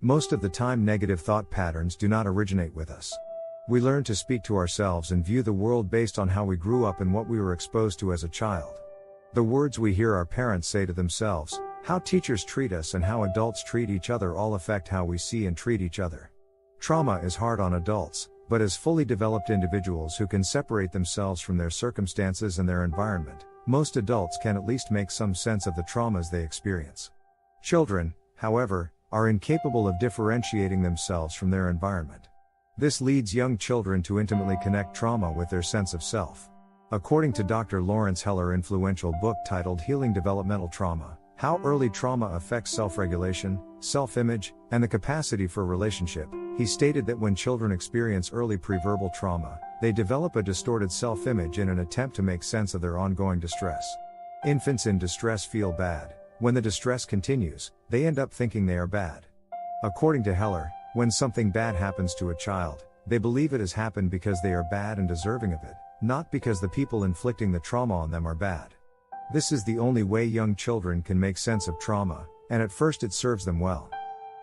Most of the time, negative thought patterns do not originate with us. We learn to speak to ourselves and view the world based on how we grew up and what we were exposed to as a child. The words we hear our parents say to themselves, how teachers treat us, and how adults treat each other all affect how we see and treat each other. Trauma is hard on adults, but as fully developed individuals who can separate themselves from their circumstances and their environment, most adults can at least make some sense of the traumas they experience. Children, however, are incapable of differentiating themselves from their environment. This leads young children to intimately connect trauma with their sense of self. According to Dr. Lawrence Heller's influential book titled Healing Developmental Trauma, How Early Trauma Affects Self-Regulation, Self-Image, and the Capacity for Relationship, he stated that when children experience early preverbal trauma, they develop a distorted self-image in an attempt to make sense of their ongoing distress. Infants in distress feel bad. When the distress continues, they end up thinking they are bad. According to Heller, when something bad happens to a child, they believe it has happened because they are bad and deserving of it, not because the people inflicting the trauma on them are bad. This is the only way young children can make sense of trauma, and at first it serves them well.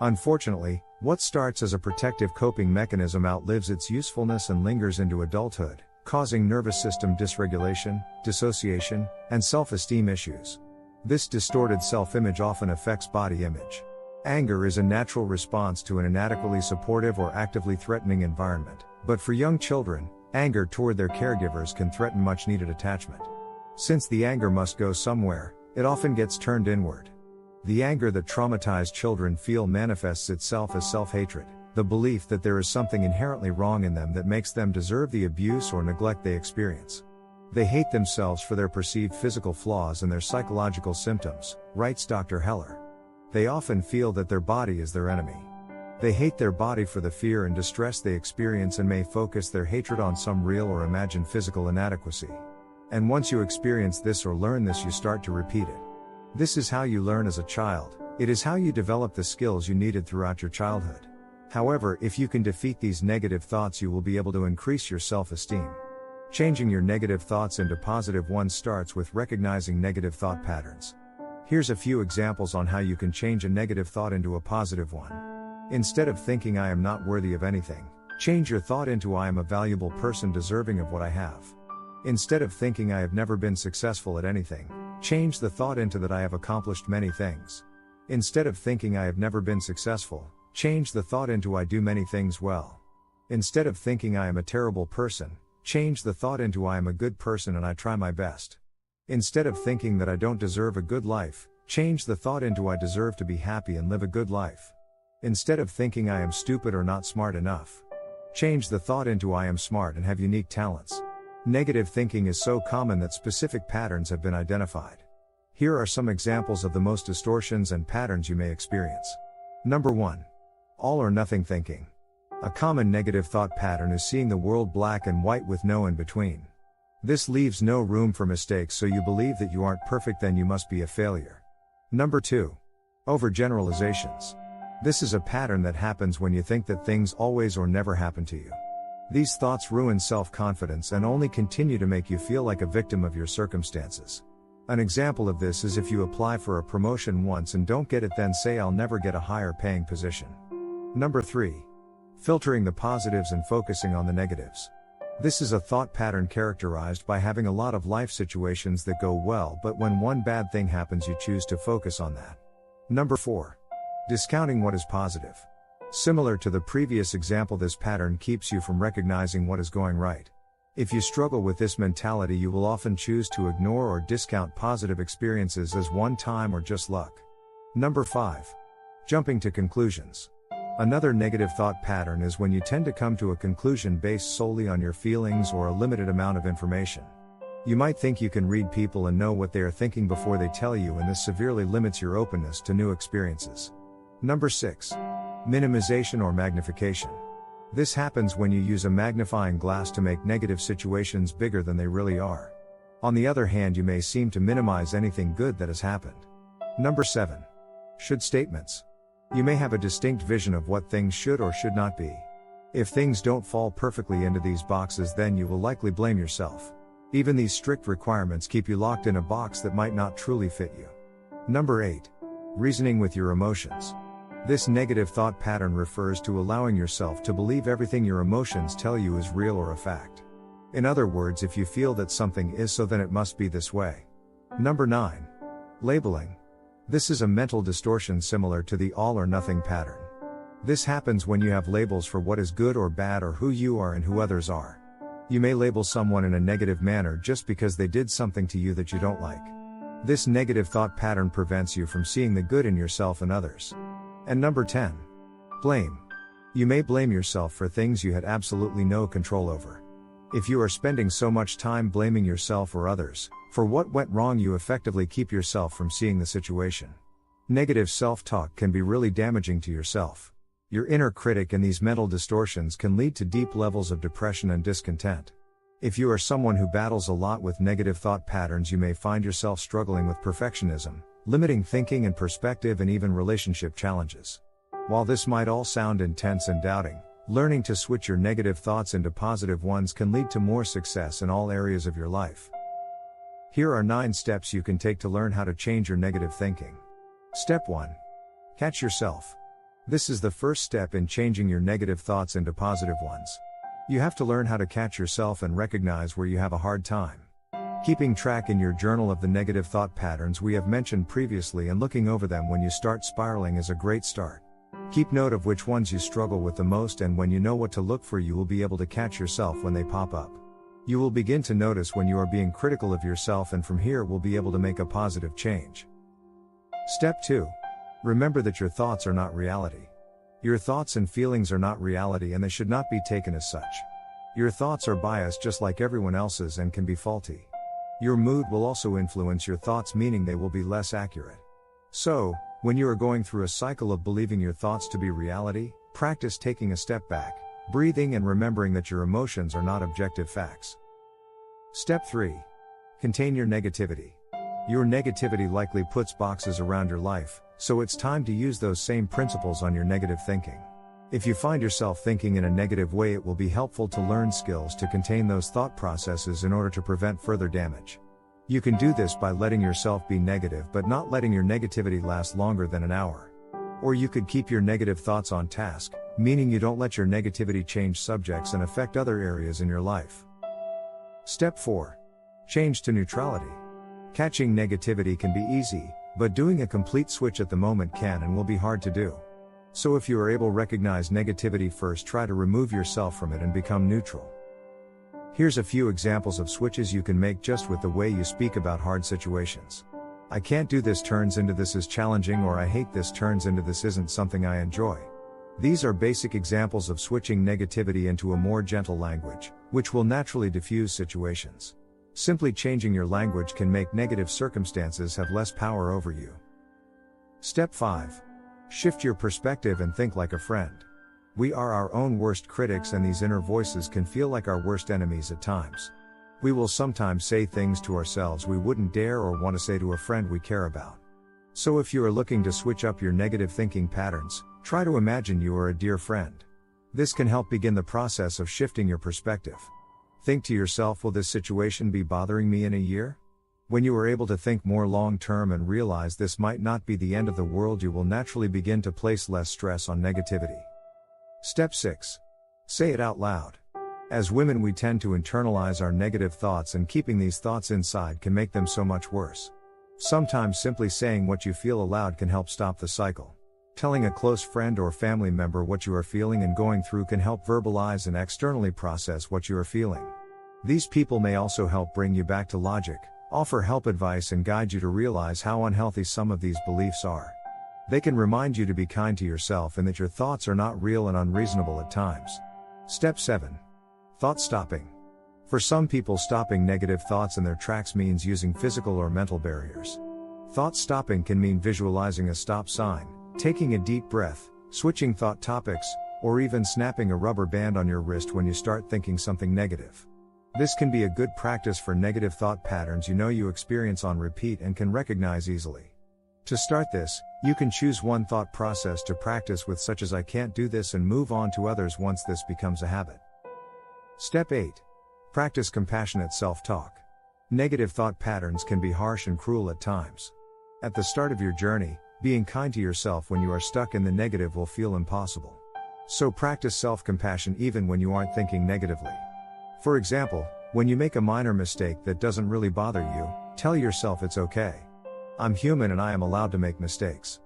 Unfortunately, what starts as a protective coping mechanism outlives its usefulness and lingers into adulthood, causing nervous system dysregulation, dissociation, and self-esteem issues. This distorted self-image often affects body image. Anger is a natural response to an inadequately supportive or actively threatening environment, but for young children, anger toward their caregivers can threaten much-needed attachment. Since the anger must go somewhere, it often gets turned inward. The anger that traumatized children feel manifests itself as self-hatred, the belief that there is something inherently wrong in them that makes them deserve the abuse or neglect they experience. They hate themselves for their perceived physical flaws and their psychological symptoms, writes Dr. Heller. They often feel that their body is their enemy. They hate their body for the fear and distress they experience and may focus their hatred on some real or imagined physical inadequacy. And once you experience this or learn this, you start to repeat it. This is how you learn as a child. It is how you develop the skills you needed throughout your childhood. However, if you can defeat these negative thoughts, you will be able to increase your self-esteem. Changing your negative thoughts into positive ones starts with recognizing negative thought patterns. Here's a few examples on how you can change a negative thought into a positive one. Instead of thinking I am not worthy of anything, change your thought into I am a valuable person deserving of what I have. Instead of thinking I have never been successful at anything, change the thought into that I have accomplished many things. Instead of thinking I have never been successful, change the thought into I do many things well. Instead of thinking I am a terrible person, change the thought into I am a good person and I try my best. Instead of thinking that I don't deserve a good life, change the thought into I deserve to be happy and live a good life. Instead of thinking I am stupid or not smart enough, change the thought into I am smart and have unique talents. Negative thinking is so common that specific patterns have been identified. Here are some examples of the most distortions and patterns you may experience. Number 1. All or nothing thinking. A common negative thought pattern is seeing the world black and white with no in between. This leaves no room for mistakes, so you believe that you aren't perfect, then you must be a failure. Number 2. Overgeneralizations. This is a pattern that happens when you think that things always or never happen to you. These thoughts ruin self-confidence and only continue to make you feel like a victim of your circumstances. An example of this is if you apply for a promotion once and don't get it, then say I'll never get a higher paying position. Number 3. Filtering the positives and focusing on the negatives. This is a thought pattern characterized by having a lot of life situations that go well, but when one bad thing happens, you choose to focus on that. Number 4. Discounting what is positive. Similar to the previous example, this pattern keeps you from recognizing what is going right. If you struggle with this mentality, you will often choose to ignore or discount positive experiences as one time or just luck. Number 5. Jumping to conclusions. Another negative thought pattern is when you tend to come to a conclusion based solely on your feelings or a limited amount of information. You might think you can read people and know what they are thinking before they tell you, and this severely limits your openness to new experiences. Number 6. Minimization or magnification. This happens when you use a magnifying glass to make negative situations bigger than they really are. On the other hand, you may seem to minimize anything good that has happened. Number 7. Should statements. You may have a distinct vision of what things should or should not be. If things don't fall perfectly into these boxes, then you will likely blame yourself. Even these strict requirements keep you locked in a box that might not truly fit you. Number 8. Reasoning with your emotions. This negative thought pattern refers to allowing yourself to believe everything your emotions tell you is real or a fact. In other words, if you feel that something is so, then it must be this way. Number 9. Labeling. This is a mental distortion similar to the all or nothing pattern. This happens when you have labels for what is good or bad, or who you are and who others are. You may label someone in a negative manner just because they did something to you that you don't like. This negative thought pattern prevents you from seeing the good in yourself and others. And number 10. Blame. You may blame yourself for things you had absolutely no control over. If you are spending so much time blaming yourself or others for what went wrong, you effectively keep yourself from seeing the situation. Negative self-talk can be really damaging to yourself. Your inner critic and these mental distortions can lead to deep levels of depression and discontent. If you are someone who battles a lot with negative thought patterns, you may find yourself struggling with perfectionism, limiting thinking and perspective, and even relationship challenges. While this might all sound intense and doubting, learning to switch your negative thoughts into positive ones can lead to more success in all areas of your life. Here are 9 steps you can take to learn how to change your negative thinking. Step 1. Catch yourself. This is the first step in changing your negative thoughts into positive ones. You have to learn how to catch yourself and recognize where you have a hard time. Keeping track in your journal of the negative thought patterns we have mentioned previously and looking over them when you start spiraling is a great start. Keep note of which ones you struggle with the most, and when you know what to look for, you will be able to catch yourself when they pop up. You will begin to notice when you are being critical of yourself, and from here will be able to make a positive change. Step 2. Remember that your thoughts are not reality. Your thoughts and feelings are not reality, and they should not be taken as such. Your thoughts are biased just like everyone else's and can be faulty. Your mood will also influence your thoughts, meaning they will be less accurate. So, when you are going through a cycle of believing your thoughts to be reality, practice taking a step back, breathing, and remembering that your emotions are not objective facts. Step 3. Contain your negativity. Your negativity likely puts boxes around your life, so it's time to use those same principles on your negative thinking. If you find yourself thinking in a negative way, it will be helpful to learn skills to contain those thought processes in order to prevent further damage. You can do this by letting yourself be negative but not letting your negativity last longer than an hour. Or you could keep your negative thoughts on task, meaning you don't let your negativity change subjects and affect other areas in your life. Step 4. Change to neutrality. Catching negativity can be easy, but doing a complete switch at the moment can and will be hard to do. So if you are able to recognize negativity first, try to remove yourself from it and become neutral. Here's a few examples of switches you can make just with the way you speak about hard situations. I can't do this turns into this is challenging, or I hate this turns into this isn't something I enjoy. These are basic examples of switching negativity into a more gentle language, which will naturally diffuse situations. Simply changing your language can make negative circumstances have less power over you. Step 5. Shift your perspective and think like a friend. We are our own worst critics, and these inner voices can feel like our worst enemies at times. We will sometimes say things to ourselves we wouldn't dare or want to say to a friend we care about. So if you are looking to switch up your negative thinking patterns, try to imagine you are a dear friend. This can help begin the process of shifting your perspective. Think to yourself, will this situation be bothering me in a year? When you are able to think more long-term and realize this might not be the end of the world, you will naturally begin to place less stress on negativity. Step 6. Say it out loud. As women, we tend to internalize our negative thoughts, and keeping these thoughts inside can make them so much worse. Sometimes simply saying what you feel aloud can help stop the cycle. Telling a close friend or family member what you are feeling and going through can help verbalize and externally process what you are feeling. These people may also help bring you back to logic, offer help, advice, and guide you to realize how unhealthy some of these beliefs are. They can remind you to be kind to yourself and that your thoughts are not real and unreasonable at times. Step 7. Thought stopping. For some people, stopping negative thoughts in their tracks means using physical or mental barriers. Thought stopping can mean visualizing a stop sign, taking a deep breath, switching thought topics, or even snapping a rubber band on your wrist when you start thinking something negative. This can be a good practice for negative thought patterns you experience on repeat and can recognize easily. To start this, you can choose one thought process to practice with, such as I can't do this, and move on to others once this becomes a habit. Step 8. Practice compassionate self-talk. Negative thought patterns can be harsh and cruel at times. At the start of your journey, Being kind to yourself when you are stuck in the negative will feel impossible. So practice self-compassion even when you aren't thinking negatively. For example, when you make a minor mistake that doesn't really bother you, tell yourself it's okay. I'm human and I am allowed to make mistakes.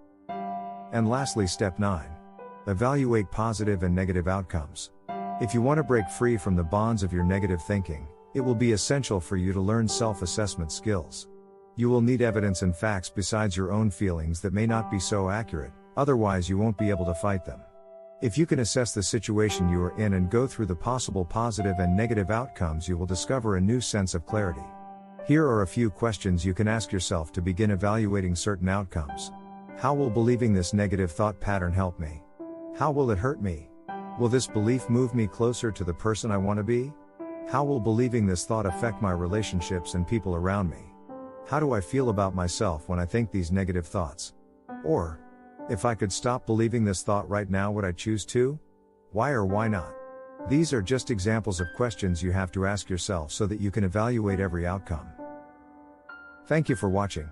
And lastly, step 9. Evaluate positive and negative outcomes. If you want to break free from the bonds of your negative thinking, it will be essential for you to learn self-assessment skills. You will need evidence and facts besides your own feelings that may not be so accurate, otherwise you won't be able to fight them. If you can assess the situation you are in and go through the possible positive and negative outcomes, you will discover a new sense of clarity. Here are a few questions you can ask yourself to begin evaluating certain outcomes. How will believing this negative thought pattern help me? How will it hurt me? Will this belief move me closer to the person I want to be? How will believing this thought affect my relationships and people around me? How do I feel about myself when I think these negative thoughts? Or, if I could stop believing this thought right now, would I choose to? Why or why not? These are just examples of questions you have to ask yourself so that you can evaluate every outcome. Thank you for watching.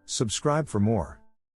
Subscribe for more.